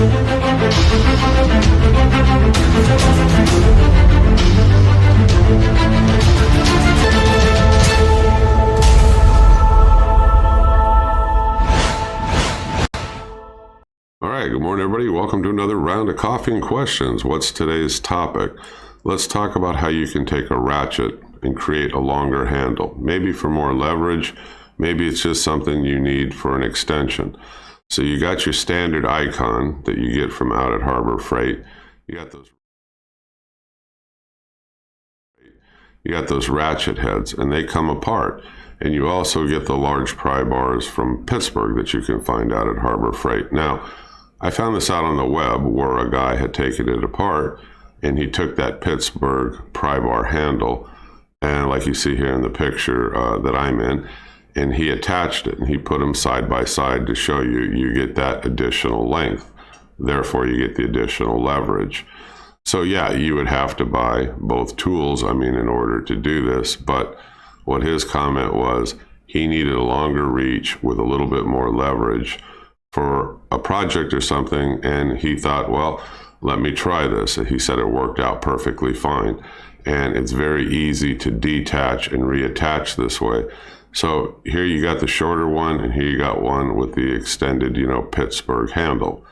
All right, good morning, everybody. Welcome to another round of coffee and questions. What's today's topic? Let's talk about how you can take a ratchet and create a longer handle, maybe for more leverage. Maybe it's just something you need for an extension. So you got your standard icon that you get from out at Harbor Freight. You got those ratchet heads, and they come apart. And you also get the large pry bars from Pittsburgh that you can find out at Harbor Freight. Now, I found this out on the web where a guy had taken it apart, and he took that Pittsburgh pry bar handle, and like you see here in the picture that I'm in, and he attached it, and he put them side by side to show you get that additional length. Therefore, you get the additional leverage. So yeah, you would have to buy both tools, in order to do this. But what his comment was, he needed a longer reach with a little bit more leverage for a project or something. And he thought, well, let me try this. And he said it worked out perfectly fine. And it's very easy to detach and reattach this way. So here you got the shorter one, and here you got one with the extended, Pittsburgh handle.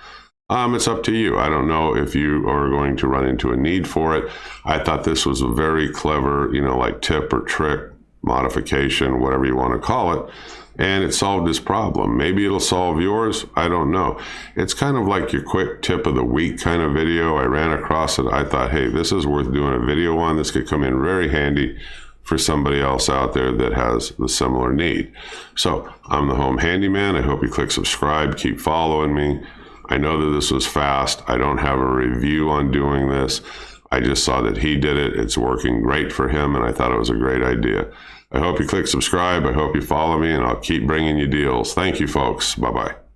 It's up to you. I don't know if you are going to run into a need for it. I thought this was a very clever, like tip or trick, modification, whatever you want to call it. And it solved this problem. Maybe it'll solve yours. I don't know. It's kind of like your quick tip of the week kind of video. I ran across it. I thought, hey, this is worth doing a video on. This could come in very handy for somebody else out there that has the similar need. So I'm the Home Handyman. I hope you click subscribe, keep following me. I know that this was fast. I don't have a review on doing this. I just saw that he did it. It's working great for him, and I thought it was a great idea. I hope you click subscribe. I hope you follow me, and I'll keep bringing you deals. Thank you, folks. Bye-bye.